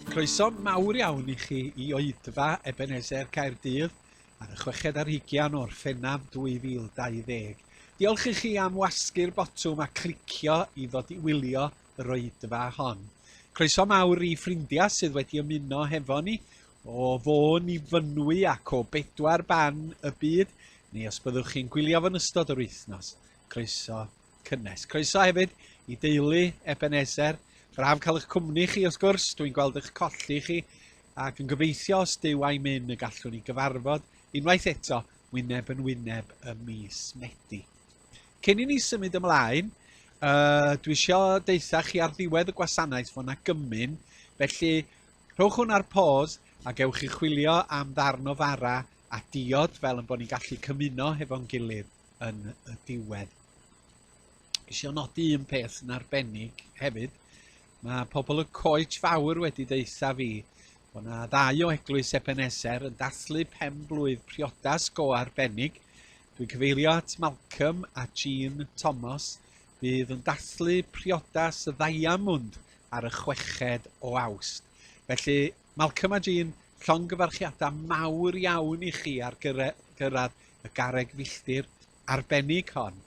Croeso mawr iawn I chi I Oedfa Ebeneser Gaerdydd ar y 6 o'r Orffennaf 2020. Diolch I chi am wasgu'r botwm a clicio I ddod I wylio yr Oedfa hon. Croeso mawr I ffrindiau sydd wedi ymuno hefo ni o Fôn I Fynwy ac o 4 ban y byd, neu os byddwch chi'n gwylio fo'n ystod yr wythnos. Croeso cynnes. Croeso hefyd I deulu Ebeneser. Braf cael eich cwmni chi wrth gwrs, dwi'n gweld eich colli chi ac yn gobeithio os Duw a'i mynd y gallwn ni gyfarfod unwaith eto wyneb yn wyneb y mis Medi. Cyn I ni symud ymlaen, dwi eisiau deitha chi ar ddiwedd y gwasanaeth fod 'na gymyn, felly rhowch hwn ar pause a gewch chi chwilio am ddarn o fara a diod fel yn bod ni'n gallu cymuno hefo'n gilydd yn y diwedd. Eisiau nodi un peth yn arbennig hefyd. Mae pobl y coed fawr wedi deitha fi bod 'na 2 o Eglwys Ebeneser yn dathlu pen-blwydd priodas go arbennig. Dwi'n cyfeirio at Malcolm a Jean Thomas bydd yn dathlu priodas y Ddiamond ar y 6 o Awst. Felly Malcolm a Jean, llongyfarchiadau mawr iawn I chi ar gyrraedd y garreg filltir arbennig hon.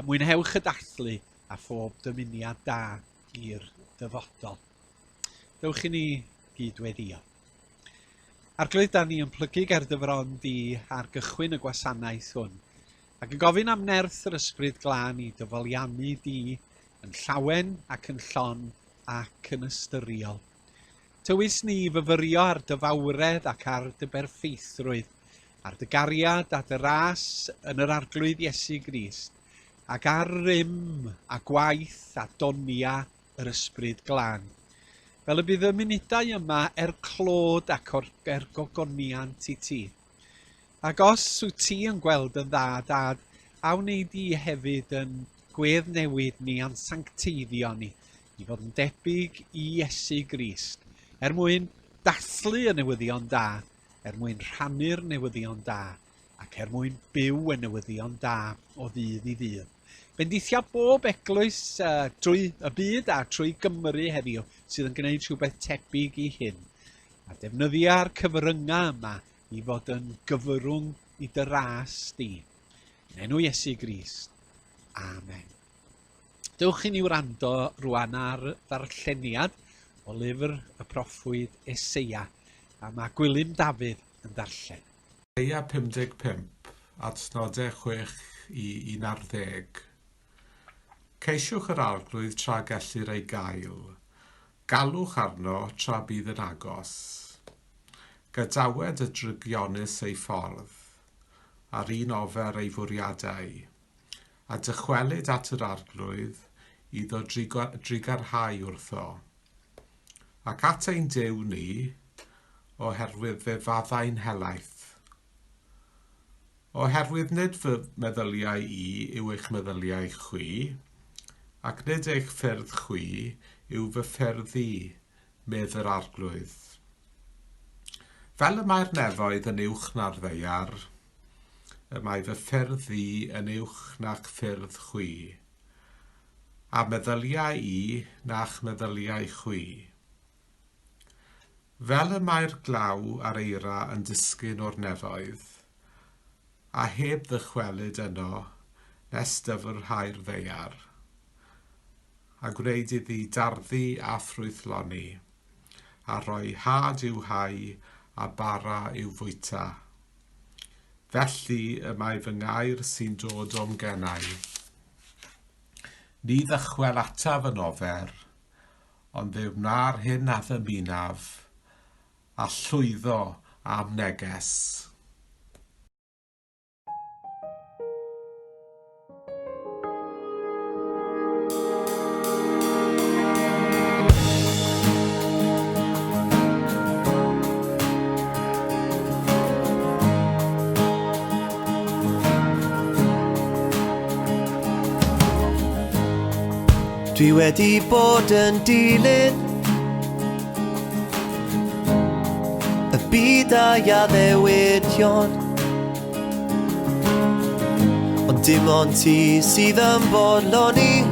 Mwynhewch y dathlu a phob dymuniad da i'r dyfodol. Dewch I ni gydweddio. Arglwydd da ni yn plygu Gerdyfron di ar gychwyn y gwasanaeth hwn, ac yn gofyn am nerth yr ysbryd glân I dyfoliannu di yn llawen ac yn llon ac yn ystyriol. Tywys ni fyfyrio ar dyfawredd ac ar dy berffeithrwydd, ar dy gariad a dy ras yn yr arglwydd Iesu Grist, ac ar rym a gwaith a donia yr ysbryd glân. Fel y bydd y munudau yma clod ac gogoniant I ti. Ac os wyt ti yn gweld yn dda, Dad, awn ni di hefyd yn gweddnewid ni a'n sancteiddio ni, I fod yn debyg I Iesu Grist, mwyn dathlu y newyddion da, mwyn rhannu'r newyddion da, ac mwyn byw y newyddion da o ddydd I ddydd. Bendithio bob eglwys trwy y byd a trwy Gymru heddiw sydd yn gwneud rhywbeth tebyg I hyn. A defnyddio'r cyfryngau yma I fod yn gyfyrwng I dy ras di. Yn enw Iesu Grist. Amen. Dewch I ni wrando rwan ar ddarlleniad o lyfr y proffwyd Eseia, a mae Gwilym Dafydd yn darllen. Eseia 55, adnodau 6 I 11. Ceisiwch yr arglwydd tra gellir ei gael. Galwch arno tra bydd yn agos. Gadawed y drygionus ei ffordd, ar un ofer ei fwriadau, a dychwelyd at yr arglwydd iddo drigarhau wrtho. Ac at ein Duw ni, oherwydd fe faddau'n helaeth. Oherwydd nid fy meddyliau I yw eich meddyliau chwi, ac nid eich ffyrdd chwi yw fy ffyrdd I, medd yr arglwydd. Fel y mae'r nefoedd yn uwch na'r ddeiar, y mae fy ffyrdd I yn uwch na'ch ffyrdd chwi, a meddyliau I na'ch meddyliau chwi. Fel y mae'r glaw ar eira yn disgyn o'r nefoedd, a heb ddychwelyd yno nes dyfrhau'r ddeiar, a gwneud iddi darddu a ffrwythloni, a rhoi had i'w hau a bara i'w fwyta. Felly y mae fy ngair sy'n dod o'm gennau. Ni ddychwel ataf yn ofer, ond fe wna'r hyn a ddymunaf, a llwyddo am neges. Dwi wedi bod yn dilyn y byd a addewidion, ond dim ond ti sydd yn bodloni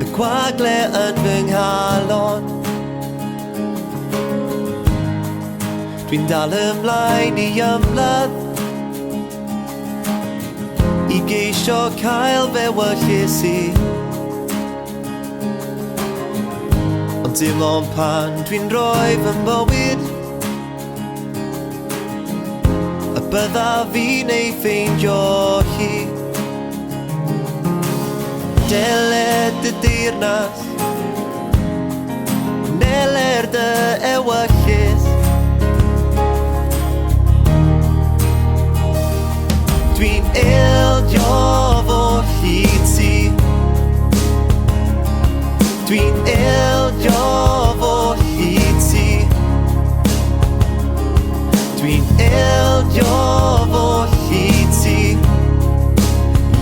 y gwagle yn fy nghalon. Dwi'n dal ymlaen I ymladd I geisio cael fe wyllus I. Ond dim ond pan dwi'n rhoi fy mywyd y bydda fi'n ei ffeindio hi. Deled y deyrnas Neler dy ewyllus. Dwi'n ildio fo hyd ti. Dwi'n ildio fo hyd ti. Dwi'n ildio fo hyd ti.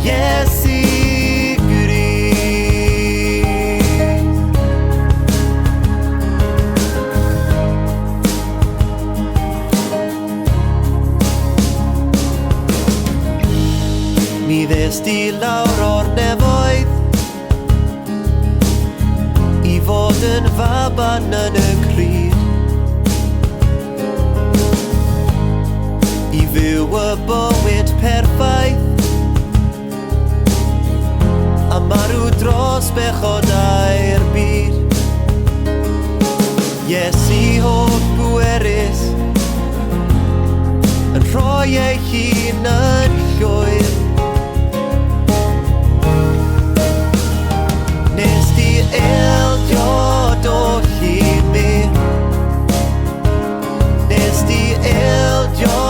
Yes I gris. Mi ddes di lawr o'r nefoedd I fod yn faban yn y cryd, I fyw y bywyd perffaith a marw dros bechodau'r byd. Iesu holl bwerus yn rhoi ei hun yn llwyr. Nes di ildio do hyd mi. Nes di ildio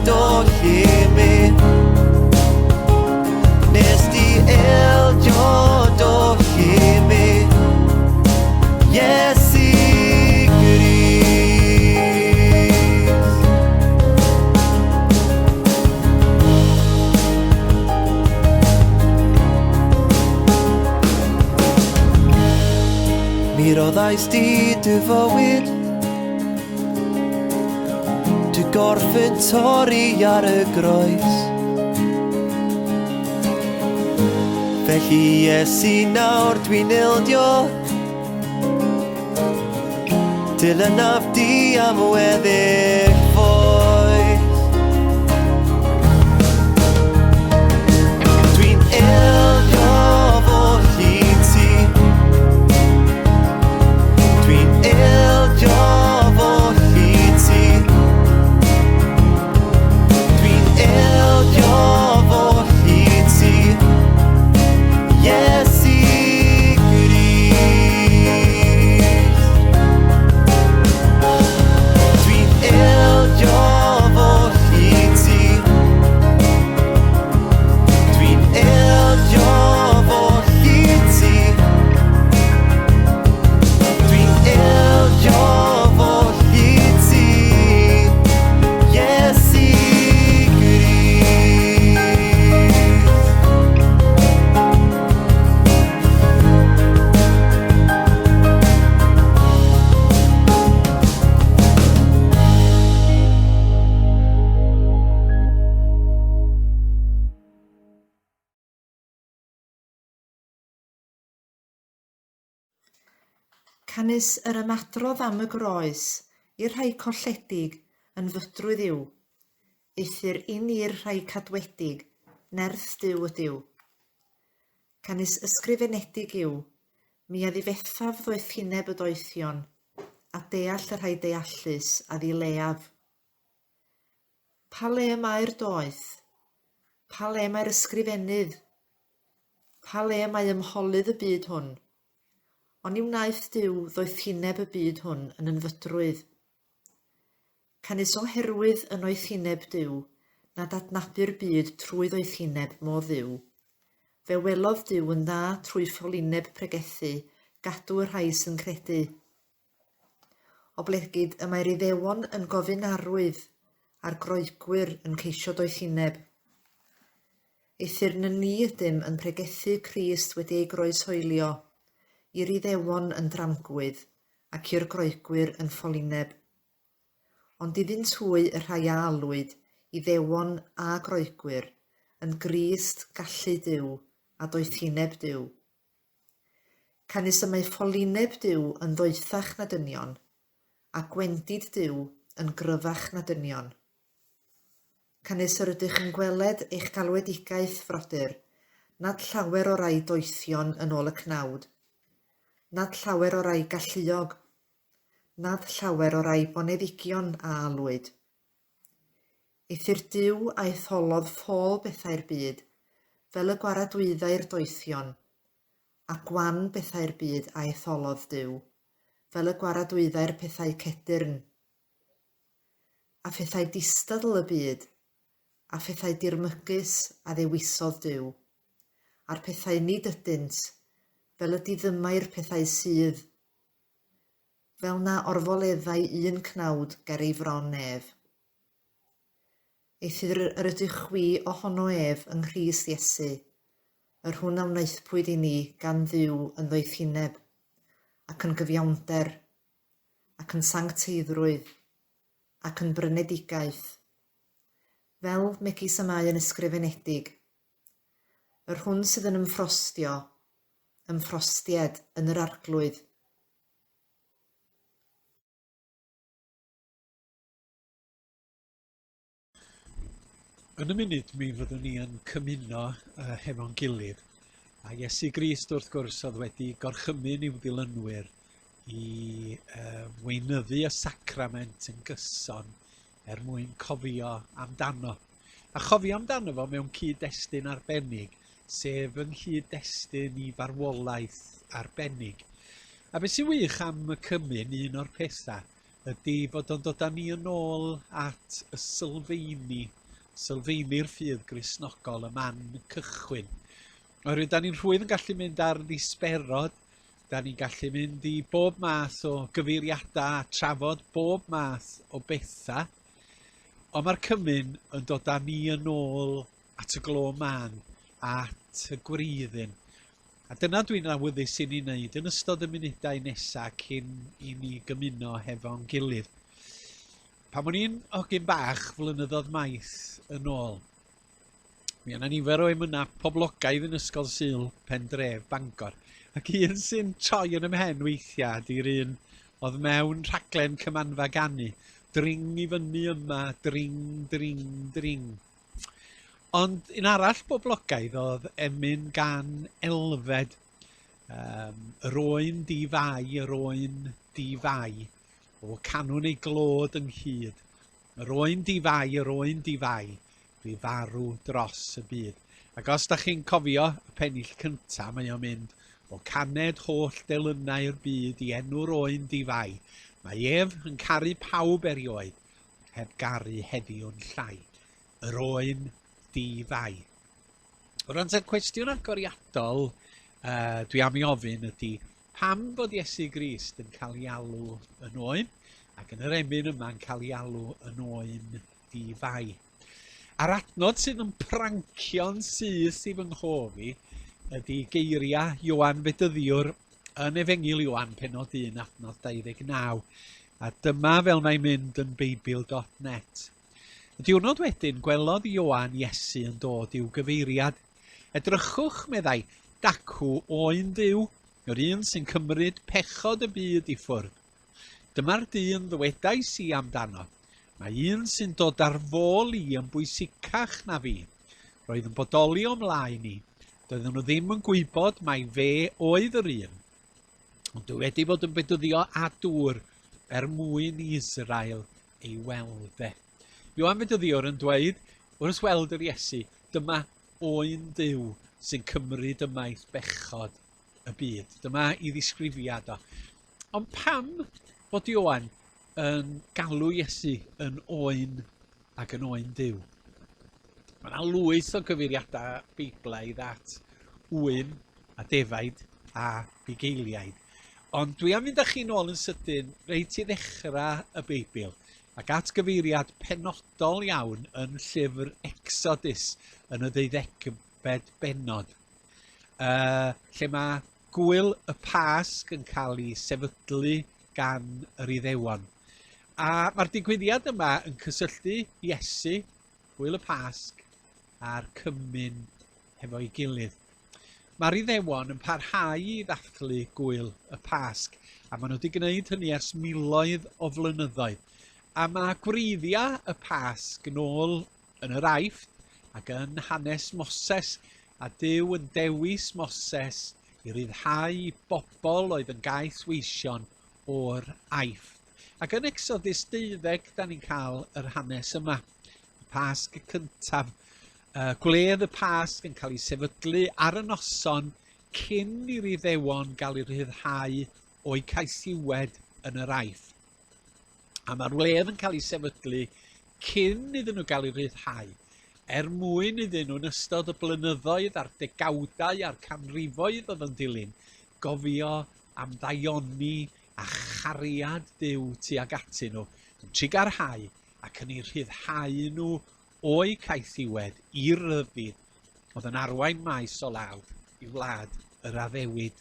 do hyd mi. Nes di ildio do hyd mi. Yes I gris. Mi roddais di dy fywyd, dy gorffen torri ar y groes. Felly Iesu nawr dwi'n ildio, dilynaf di am weddill foes. Dwi'n ildio fo hyd ti. Dwi'n ildio fo hyd ti. Dwi'n ildio fo hyd ti. Yes I gris. Dwi'n ildio fo hyd ti. Dwi'n ildio fo hyd ti. Dwi'n ildio fo hyd ti. Yes I gris. Canis yr ymadrodd am y groes i'r rhai colledig yn fydrwydd yw. Eithyr I ni'r rhai cadwedig, nerth Duw ydyw. Canis ysgrifenedig yw, mi a ddifethaf ddoeth hineb y doethion, a deall y rhai deallus a ddileaf. Pa le mae'r doeth? Pa le mae'r ysgrifennydd? Pa le mae ymholydd y byd hwn? Ond yw wnaeth Duw ddoeth hineb y byd hwn yn fydrwydd. Canis oherwydd yn oedd hineb Duw, nad adnabu'r byd trwy ddoeth hineb modd Dduw. Fe welodd Duw yn dda trwy ffolineb pregethu, gadw y rhai sy'n credu. Oblegid y mae'r Iddewon yn gofyn arwydd, a'r groegwyr yn ceisio doeth hineb. Eithyr na ni ydym yn pregethu Crist wedi ei groeshoelio, i'r Iddewon yn dramgwydd ac i'r groegwyr yn ffolineb. Ond iddynt hwy y rhai a alwyd, Iddewon a groegwyr, yn Grist gallu Duw a doethineb Duw. Canis y mae ffolineb Duw yn ddwythach na dynion, a gwendid Duw yn gryfach na dynion. Canis yr ydych yn gweled eich galwedigaeth frodyr, nad llawer o rai doethion yn ôl y cnawd, nad llawer o rai galluog, nad llawer o rai boneddigion a alwyd. Eithyr Duw a etholodd ffôl bethau'r byd, fel y gwaradwyddau'r doethion, a gwan bethau'r byd a etholodd Duw, fel y gwaradwyddau'r pethau cedyrn. A phethau distadl y byd, a phethau dirmygus a ddewisodd Duw, a'r pethau nid ydynt, fel y diddymau'r pethau sydd, fel na orfoleddau un cnawd ger ei fron ef. Eithyr yr ydych chwi ohono ef yng Nghrist Iesu, yr hwn a wnaethpwyd i ni gan Dduw yn ddoethineb, ac yn gyfiawnder, ac yn sancteiddrwydd, ac yn brynedigaeth, fel megis y mae yn ysgrifenedig, yr hwn sydd yn ymffrostied yn yr arglwydd. Yn y munud mi fyddwn ni yn cymuno hefo'n gilydd, a Iesu Grist wrth gwrs oedd wedi gorchymyn i'w ddilynwyr i weinyddu y sacrament yn gyson mwyn cofio amdano. A chofio amdano fo mewn cyd-destun arbennig, sef yng nghyd-destun i farwolaeth arbennig. A beth sy'n wych am y cymyn, un o'r pethau, ydy fod o'n dod â ni yn ôl at y sylfaeni'r ffydd Gristnogol, y man cychwyn. Oherwydd, da ni'n rhwydd yn gallu mynd ar ddisberod, da ni'n gallu mynd i bob math o gyfeiriadau a trafod bob math o bethau, ond mae'r cymyn yn dod â ni yn ôl at y glo man, at y gwreiddyn. A dyna dwi'n awyddus i ni wneud yn ystod y munudau nesaf cyn i ni gymuno hefo'n gilydd. Pan o'n i'n hogyn bach flynyddoedd maith yn ôl, mi yna nifer o emynau poblogaidd yn Ysgol Sul Pendref, Bangor, ac un sy'n troi yn ymhen weithiau di'r un oedd mewn rhaglen cymanfa ganu, dring i fyny yma, dring, dring, dring. Ond un arall boblogaidd oedd emyn gan Elfed, yr Oen Duw, o canwn ei glod ynghyd. Yr Oen Duw, dwi farw dros y byd. Ac os da chi'n cofio y pennill cyntaf, mae o'n mynd o caned holl delynau'r byd i enw'r Oen Duw. Mae ef yn caru pawb erioed, heb garu heddiw'n llai. Yr Oen Duw. O ran sy'n cwestiwn agoriadol dwi am ei ofyn ydy, pam bod Iesu Grist yn cael ei alw yn oen, ac yn yr emyn yma'n cael ei alw yn Oen Duw. A'r adnod sydd yn prancio'n syth i fy nghof i ydy geiriau Ioan Fedyddiwr yn Efengil Ioan pennod 1 adnod 29. A dyma fel mae'n mynd yn Beibl.net. Y diwrnod wedyn gwelodd Ioan Iesu yn dod i'w gyfeiriad. Edrychwch, meddai, dacw Oen Duw, yr un sy'n cymryd pechod y byd i ffwrdd. Dyma'r dyn ddywedais i amdano. Mae un sy'n dod ar fôl i yn bwysicach na fi. Roedd yn bodoli o mlaen i. Doedden nhw ddim yn gwybod mai fe oedd yr un. Ond dwi wedi bod yn bedyddio a dŵr mwyn i Israel ei weld e. Ioan Fedyddiwr yn dweud, wrth weld yr Iesu, dyma Oen Duw sy'n cymryd ymaith bechod y byd. Dyma i ddisgrifiad o. Ond pam bod Ioan yn galw Iesu yn oen ac yn Oen Duw? Mae yna lwyth o gyfeiriadau Beiblaidd at wyn a defaid a bugeiliaid. Ond dwi am fynd â chi nôl yn sydyn reit i ddechrau y Beibl ac at gyfeiriad penodol iawn yn llyfr Exodus yn y 12 bennod. Lle mae gwyl y Pasg yn cael ei sefydlu gan yr Iddewon. A mae'r digwyddiad yma yn cysylltu Iesu, gwyl y Pasg, a'r cymyn hefo'i gilydd. Mae'r Iddewon yn parhau i ddathlu gwyl y Pasg, a maen nhw wedi gwneud hynny ers miloedd o flynyddoedd. A mae gwreiddiau y Pasg yn ôl yn yr Aifft ac yn hanes Moses, a Duw yn dewis Moses i ryddhau i bobl oedd yn gaeth weision o'r Aifft. Ac yn Exodus 12, da ni'n cael yr hanes yma. Y Pasg cyntaf. Gwledd y Pasg yn cael ei sefydlu ar y noson cyn i'r Iddewon gael ei ryddhau o'i caethiwed yn yr Aifft. A mae'r wledd yn cael ei sefydlu cyn iddyn nhw gael ei ryddhau, mwyn iddyn nhw yn ystod y blynyddoedd a'r degawdau a'r canrifoedd oedd yn dilyn, gofio am ddaioni a chariad Duw tuag atyn nhw, yn trigarhau ac yn ei ryddhau nhw o'i caethiwed i'r ryddid, oedd yn arwain maes o lawr i wlad yr Addewid.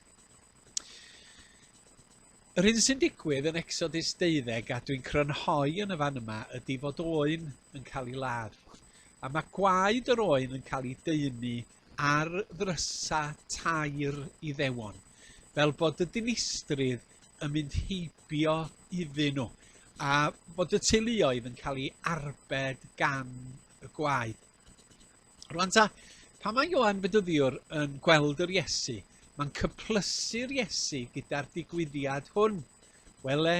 Yr hyn sy'n digwydd yn Exodus 12, a dwi'n crynhoi yn y fan yma, ydy fod Oen yn cael ei ladd. A mae gwaed yr Oen yn cael ei deunu ar ddrysa tair Iddewon, fel bod y dinistrydd yn mynd heibio iddyn nhw, a bod y teuluoedd yn cael ei arbed gan y gwaed. Rwan ta, pan mae Ioan Fedyddiwr yn gweld yr Iesu, mae'n cyplysu'r Iesu gyda'r digwyddiad hwn. Wele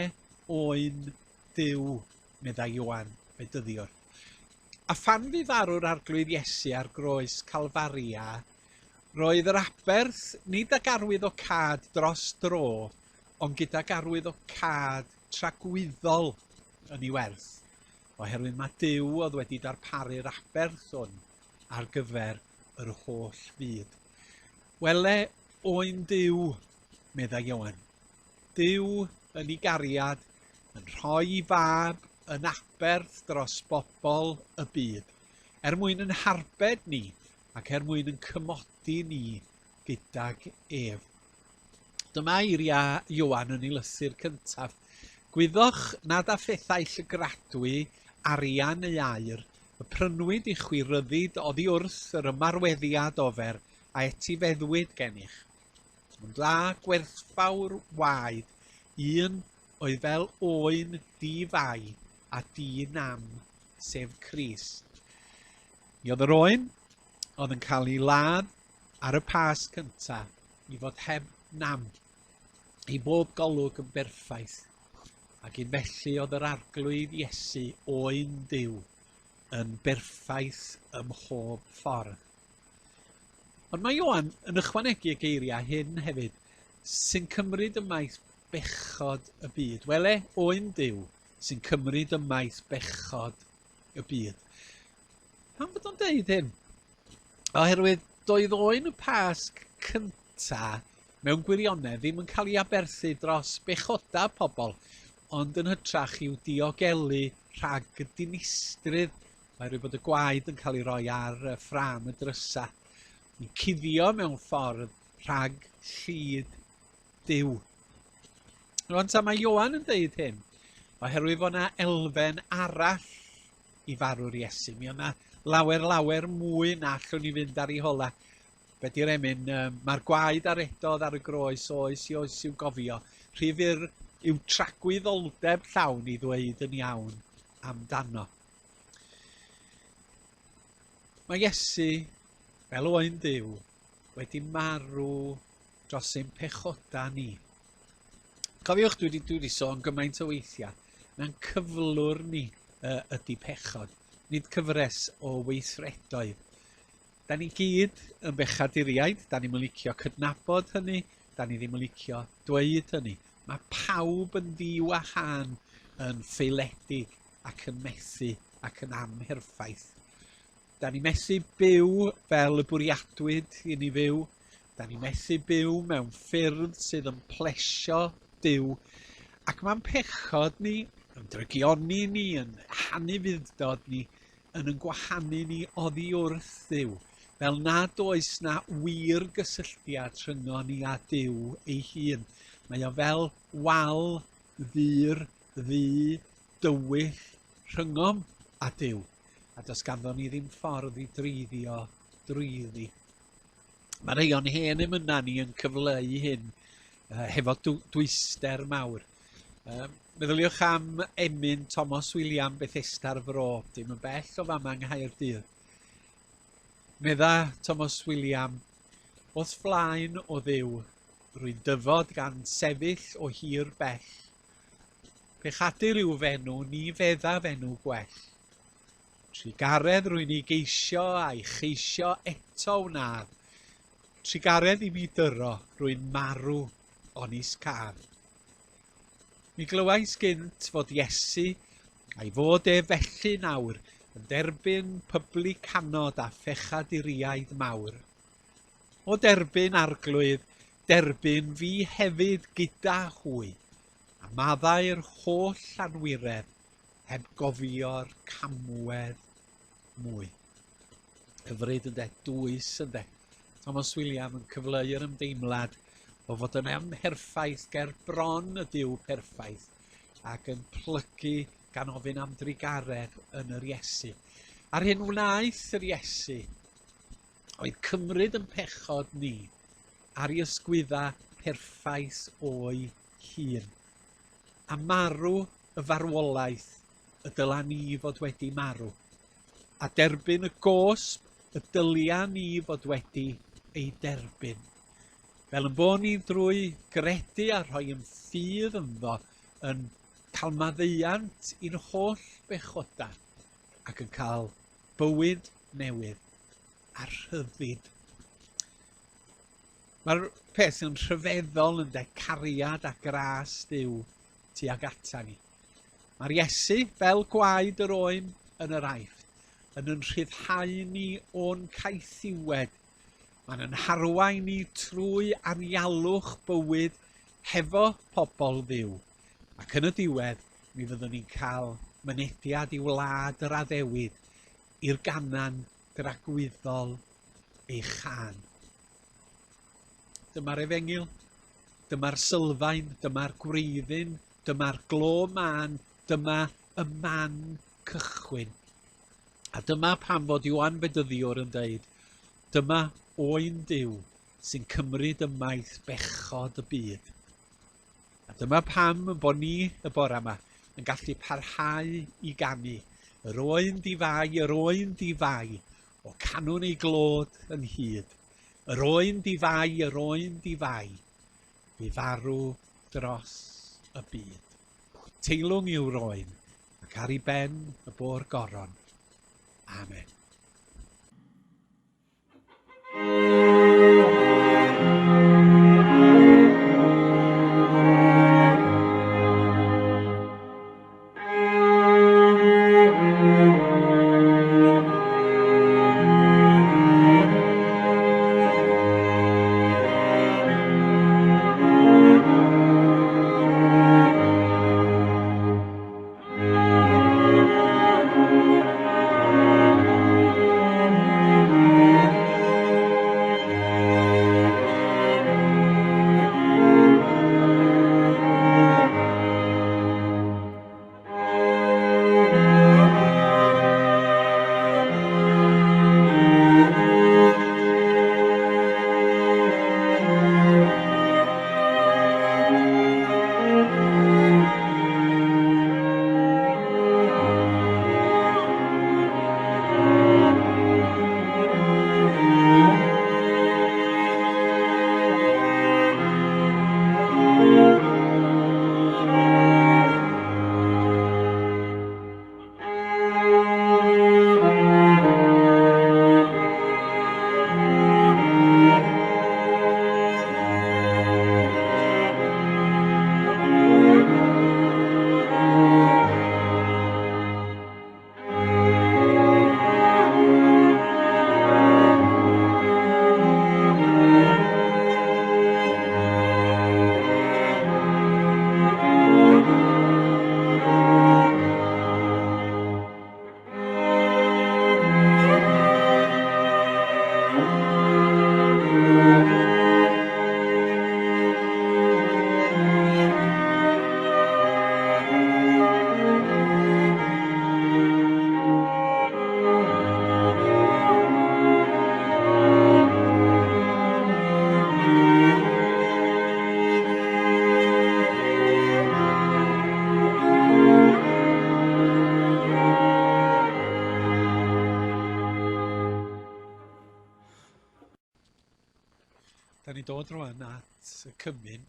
Oen Duw, medda Ioan Fedyddiwr. A phan fu farw'r arglwydd Iesu ar groes Calfaria, roedd yr aberth nid ag arwydd o cad dros dro, ond gydag arwydd o cad tragwyddol yn ei werth, oherwydd mae Duw oedd wedi darparu'r aberth hwn ar gyfer yr holl fyd. Wele Oen Duw, medda Ioan. Duw yn ei gariad, yn rhoi ei fab yn aberth dros bobl y byd, mwyn yn harbed ni ac mwyn yn cymodi ni gydag ef. Dyma eiriau Ioan yn ei lythyr cyntaf. Gwyddwch nad a phethau llygradwy, arian neu aur, y prynwyd i chwiryddid oddi wrth yr ymarweddiad ofer a etifeddwyd gennych. Ond la gwerthfawr waed, un oedd fel oen di-fai a di-nam, sef Crist. Mi oedd yr oen oedd yn cael ei ladd ar y Pasg cyntaf i fod heb nam, i bob golwg yn berffaith, ac yn felly oedd yr arglwydd Iesu Oen Duw yn berffaith ym mhob ffordd. Ond mae Ioan yn ychwanegu y geiriau hyn hefyd, sy'n cymryd y maes bechod y byd. Wele Oen Duw sy'n cymryd y maes bechod y byd. Pam bod o'n deud hyn? Oherwydd doedd Oen y Pasg cynta mewn gwirionedd ddim yn cael ei aberthu dros bechoda pobl, ond yn hytrach i'w diogelu rhag y dinistrydd, oherwydd bod y gwaed yn cael ei roi ar ffrâm y drysa. Yn cuddio mewn ffordd rhag llyd Duw. Rwan ta mae Ioan yn deud hyn, oherwydd bod yna elfen arall i farw'r Iesu. Mi o'na lawer mwy na allwn ni fynd ar ei hola. Be di'r emyn, mae'r gwaed aredodd ar y groes oes i'w gofio. Rhyf i'w tragwyddoldeb llawn i ddweud yn iawn amdano. Mae Iesu, fel Oen Duw, wedi marw dros ein pechoda ni. Cofiwch, dwi wedi sôn gymaint o weithiau, na'n cyflwr ni ydy pechod, nid cyfres o weithredoedd. Da ni gyd yn bechaduriaid, da ni'n licio cydnabod hynny, da ni ddim yn licio dweud hynny. Mae pawb yn ddiw a chan yn ffeiledig ac yn methu ac yn amherffaith. Da ni methu byw fel y bwriadwyd i ni fyw. Da ni methu byw mewn ffyrdd sydd yn plesio Duw. Ac mae'n pechod ni, yn drygioni ni, yn hanufuddod ni, yn gwahanu ni oddi wrth Duw. Fel nad oes na wir gysylltiad rhyngon ni a Duw ei hun. Mae o fel wal ddur, ddu, dywyll rhyngom a Duw. A does ganddo ni ddim ffordd i dreiddio drwyddi. Mae rhai o'n hen emyna ni yn cyfleu hyn hefo dwyster mawr. Meddyliwch am emyn Thomas William Bethesda'r Fro, dim yn bell o fama yng Nghaerdydd. Medda Thomas William, wrth flaen o ddiw, rwy'n dyfod gan sefyll o hir bell. Pe chadur yw fenw, ni fedda fenw gwell. Trigaredd rwy'n ei geisio a'i cheisio eto wnadd. Trigaredd i mi dyro, rwy'n marw onis car. Mi glywais gynt fod Iesu a'i fod felly nawr yn derbyn pyblig canod a phechaduriaid mawr. O derbyn arglwydd, derbyn fi hefyd gyda hwy, a maddau'r holl anwiredd heb gofio'r camwedd mwy. Hyfryd ynde, dwys ynde. Thomas William yn cyfleu'r ymdeimlad o fod yn amherffaith ger bron y Duw perffaith ac yn plygu gan ofyn am drigaredd yn yr Iesu. A'r hyn wnaeth yr Iesu oedd cymryd yn pechod ni ar ei ysgwydda perffaith o'i hun a marw y farwolaeth y dyla ni fod wedi marw, a derbyn y gosb y dylia ni fod wedi ei derbyn. Fel yn bod ni drwy gredu a rhoi yn ffydd ynddo yn cael maddeuant i'n holl bechoda ac yn cael bywyd newydd a rhyddid. Mae'r peth yn rhyfeddol yn cariad a gras Duw tuag ata ni. Mae'r Iesu fel gwaed yr oen yn yr aifft yn rhyddhau ni o'n caethiwed. Mae'n yn harwain ni trwy anialwch bywyd hefo pobl Dduw. Ac yn y diwedd, mi fyddwn ni'n cael mynediad i wlad yr addewid i'r ganan dragwyddol ei chan. Dyma'r efengyl, dyma'r sylfaen, dyma'r gwreiddyn, dyma'r glo man, dyma y man cychwyn. A dyma pam fod Ioan Bedyddiwr yn dweud, dyma Oen Duw sy'n cymryd ymaith bechod y byd. A dyma pam bod ni y bore yma yn gallu parhau i ganu yr oen difau, yr oen difau o canwn ei glod yn hyd. Yr oen difau, yr oen difau, fi farw dros y byd. Teilwng yw'r oen ac ar ei ben y bôr goron. Amen. ni'n dod rwan at y cymyn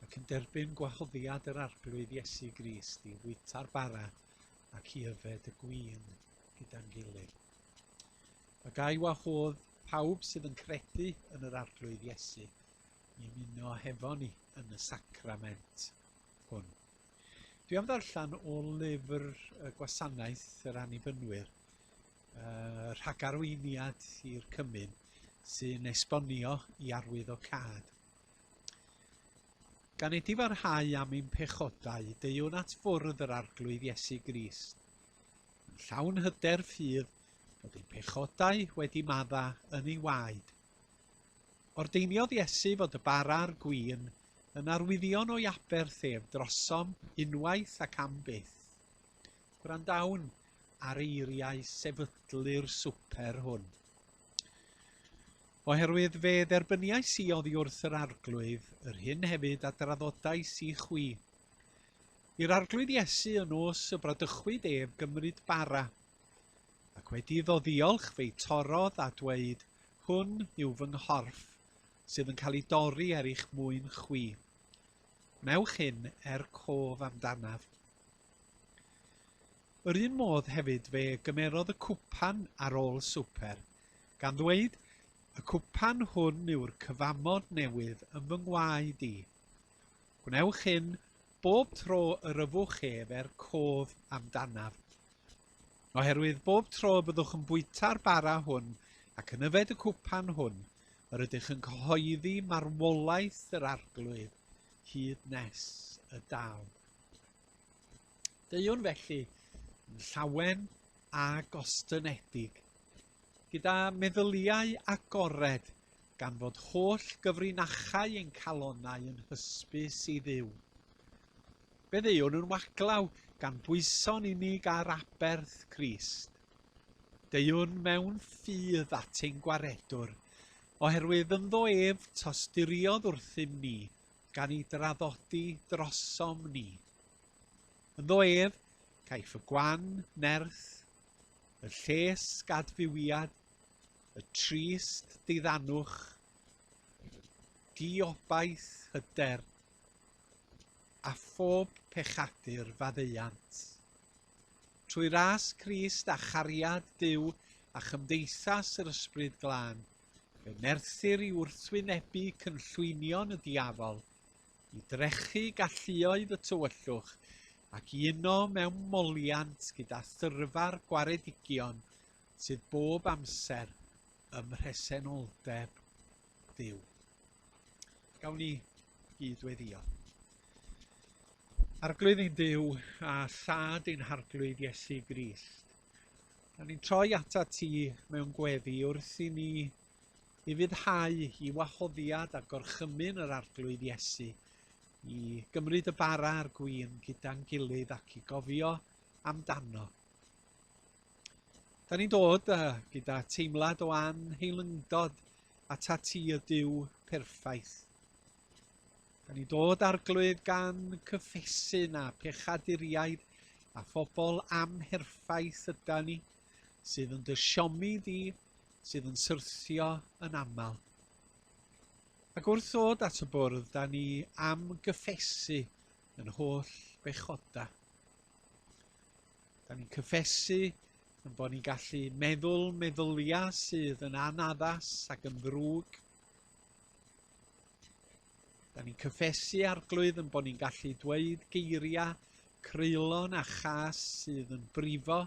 ac yn derbyn gwahoddiad yr arglwydd Iesu Grist i fwyta'r bara ac i yfed y gwin gyda'n gilydd. Mae gai wahodd pawb sydd yn credu yn yr arglwydd Iesu i ymuno hefo ni yn y sacrament hwn. Dwi am ddarllen o lyfr y gwasanaeth yr annibynwyr, rhagarweiniad i'r cymyn sy'n esbonio i arwydd o cad. Gan ei difarhau am ein pechodau, deuwn at fwrdd yr arglwydd Iesu Grist. Yn llawn hyder ffydd bod ein pechodau wedi madda yn ei waed. Ordeiniodd Iesu fod y bara'r gwin yn arwyddion o'i aberthef drosom unwaith ac am byth. Gwrandawn ar eiriau sefydlu'r swper hwn. Oherwydd fe dderbyniais i oddi wrth yr arglwydd, yr hyn hefyd a draddodais i chwi. I'r arglwydd Iesu yn os y bradychwyd ef gymryd bara, ac wedi iddo ddiolch fe'i torodd a dweud, hwn yw fy nghorff, sydd yn cael ei dorri er eich mwyn chwi. Wnewch hyn cof amdanaf. Yr un modd hefyd fe gymerodd y cwpan ar ôl swper, gan ddweud, y cwpan hwn yw'r cyfamod newydd yn fy ngwaed i. Gwnewch hyn bob tro yr yfwch ef cof amdanaf. Oherwydd bob tro byddwch yn bwyta'r bara hwn ac yn yfed y cwpan hwn, yr ydych yn cyhoeddi marwolaeth yr arglwydd hyd nes y daw. Deuwn felly yn llawen a gostynedig, gyda meddyliau agored gan fod holl gyfrinachau ein calonnau yn hysbys i Dduw. Be ddeuwn yn waglaw gan bwyso'n unig ar aberth Crist. Deuwn mewn ffydd at ein gwaredwr, oherwydd ynddo ef tosturiodd wrthym ni gan ei draddodi drosom ni. Ynddo ef caiff y gwan nerth, y lles gadfywiad, y trist diddanwch, diobaith hyder, a phob pechadur faddeuant. Trwy ras Crist a chariad Duw a chymdeithas yr ysbryd glân, fe nerthir i wrthwynebu cynllwynion y diafol, i drechu galluoedd y tywyllwch, ac i uno mewn moliant gyda thyrfa'r gwaredigion sydd bob amser ym mhresenoldeb Duw. Gawn ni gydweddio. Arglwydd ein Duw a thad ein harglwydd Iesu Grist. Da ni'n troi ata ti mewn gweddi wrth i ni i fyddhau i wahoddiad a gorchymyn yr arglwydd Iesu, i gymryd y bara a'r gwin gyda'n gilydd ac i gofio amdano. Da ni'n dod gyda teimlad o anheilyngdod ata ti y Duw perffaith. Da ni'n dod arglwydd gan cyffesyn a pechaduriaid a phobl amherffaith yda ni, sydd yn dy siomi di, sydd yn syrthio yn aml. Ac wrth ddod at y bwrdd, da ni am gyffesu yn holl bechoda. Da ni'n cyffesu yn bod ni'n gallu meddwl meddyliau sydd yn anaddas ac yn ddrwg. Da ni'n cyffesu arglwydd yn bod ni'n gallu dweud geiriau creulon a chas sydd yn brifo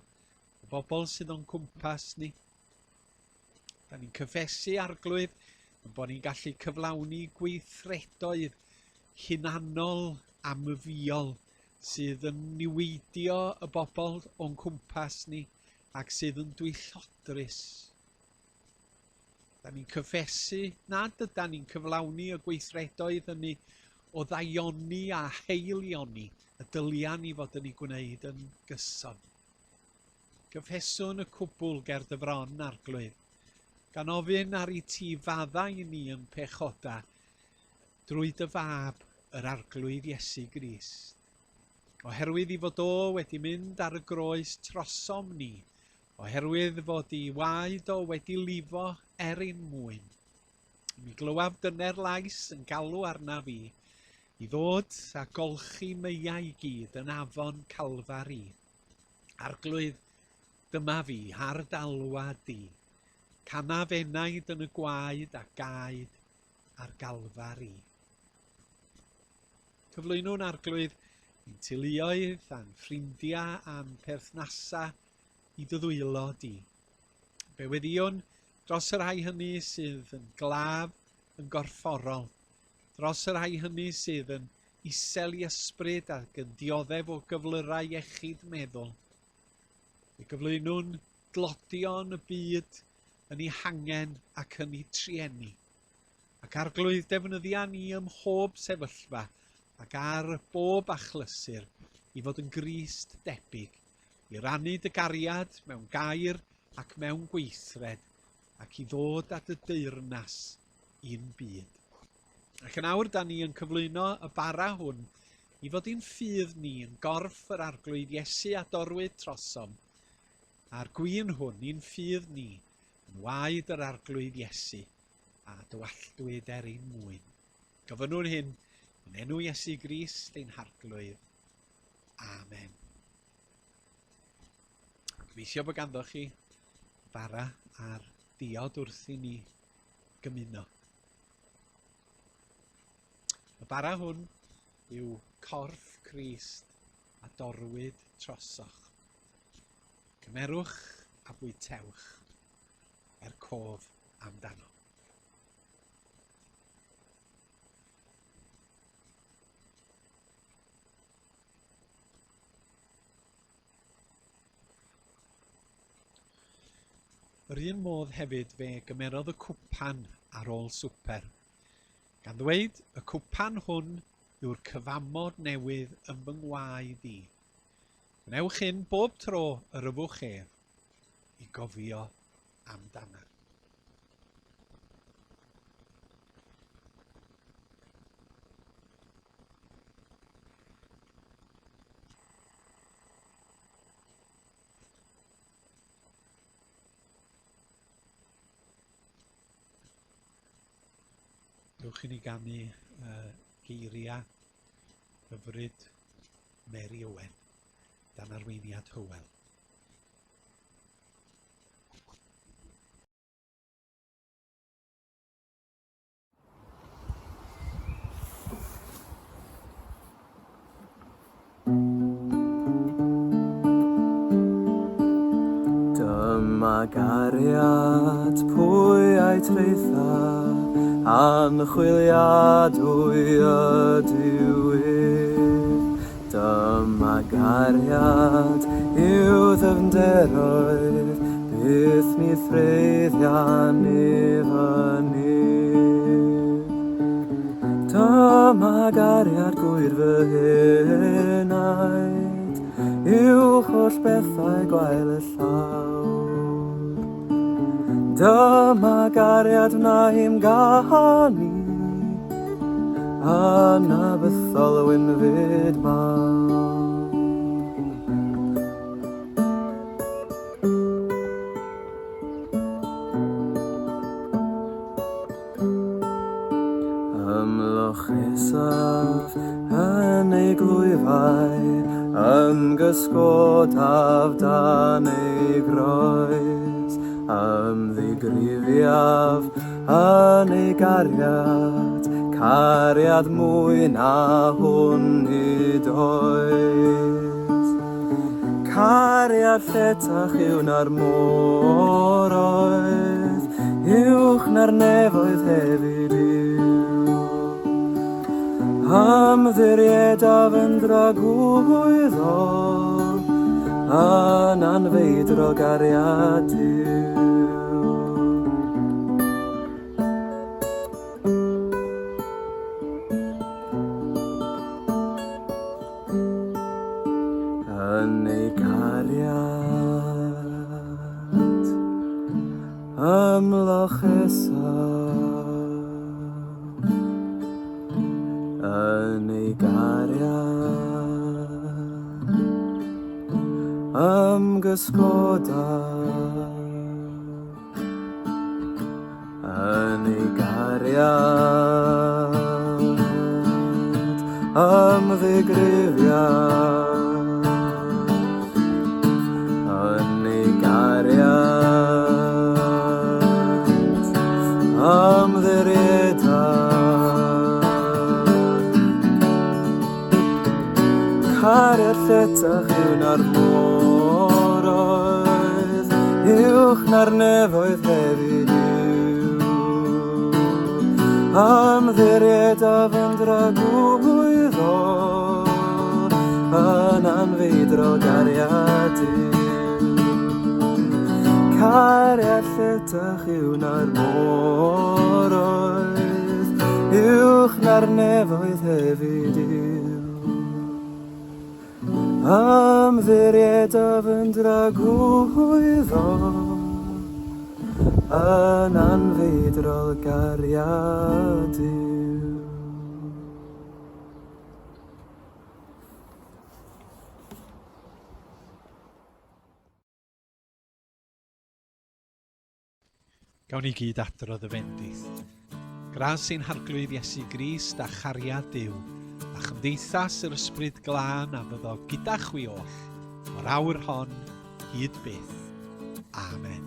y bobl sydd o'n cwmpas ni. Da ni'n cyffesu arglwydd yn bod ni'n gallu cyflawni gweithredoedd hunanol a myfiol sydd yn niweidio y bobl o'n cwmpas ni ac sydd yn dwyllodrus. Da ni'n cyffesu nad ydyn ni'n cyflawni y gweithredoedd hynny o ddaioni a heilioni y dylian ni fod yn ei gwneud yn gyson. Cyffeswn y cwbl ger dy fron arglwydd, gan ofyn ar ei ti faddau ni yn pechoda drwy dy fab yr arglwydd Iesu Grist. Oherwydd i fod o wedi mynd ar y groes trosom ni, oherwydd fod ei waed o wedi lifo ein mwyn. Mi glywaf dyner lais yn galw arna fi i ddod a golchi meiau i gyd yn afon Calfari. Arglwydd, dyma fi, hardalwa di. Canaf enaid yn y gwaed a gaed ar galfari. Cyflwynwn arglwydd i'n teuluoedd a'n ffrindiau a'n perthnasa i dy ddwylo di. Be weddion dros y rhai hynny sydd yn glaf yn gorfforol, dros y rhai hynny sydd yn isel i ysbryd ac yn dioddef o gyflyrau iechyd meddwl. Fe gyflwynwn glodion y byd yn ei hangen ac yn ei trienni. Ac arglwydd defnyddia ni ym mhob sefyllfa ac ar bob achlysur i fod yn Grist debyg, i rannu dy gariad mewn gair ac mewn gweithred, ac i ddod at y deyrnas i'n byd. Ac yn awr da ni yn cyflwyno y bara hwn i fod i'n ffydd ni yn gorff yr arglwydd Iesu a dorwyd trosom, a'r gwyn hwn i'n ffydd ni yn waed yr arglwydd Iesu a dywalltwyd ein mwyn. Gofynnwn hyn yn enw Iesu Grist ein harglwydd. Amen. Gobeithio bod ganddoch chi bara a'r diod wrth i ni gymuno. Y bara hwn yw corff Crist a dorwyd trosoch. Cymerwch a bwytewch cof amdano. Yr un modd hefyd fe gymerodd y cwpan ar ôl swper, gan ddweud y cwpan hwn yw'r cyfamod newydd ym fy ngwaed i. Gwnewch hyn bob tro yr yfwch ef i gofio amdana. Dewch i ni ganu geiriau hyfryd Mary Owen dan arweiniad Hywel. Dyma gariad pwy a'i treitha, anchwiliadwy ydywydd. Dyma gariad yw ddyfnderoedd, byth ni threiddian efo Dyma gariad gwir fy henaid, yw holl bethau gwael y llawr. Dyma gariad na i'm gahani, anabythol wynfyd mawr. Ymloch isaf yn ei glwyfau, ymgysgodaf dan ei groes, ymddigrifiaf yn ei gariad, cariad mwy na hwn hyd oes. Cariad lletach yw na'r moroedd, uwch na'r nefoedd hefyd yw. Ymddiriedaf yn dragwyddo, yn anfeidro gariad yw. Yn ei cariad, ymloch isaf, yn ei gariad, ymgysgodaf, yn ei gariad, am ddigrifiad, yn ei gariad, am ddiriedad. Cariad lletach yw'n ar môr oedd, uwch na'r nefoedd hefyd yw. Am ddiriedaf yn dragwyddo, yn anfeidro gariad yw. Cariad lletach yw'n ar môr oedd, uwch na'r nefoedd hefyd yw. Am ddiriedaf yn dragwyddo, yn anfeidrol gariad yw. Gawn ni gyd adrodd y bendith. Gras sy'n harglwydd Iesu Grist a chariad Duw, a chymdeithas yr ysbryd glân a fyddo gyda chwi oll, o'r awr hon hyd byth. Amen.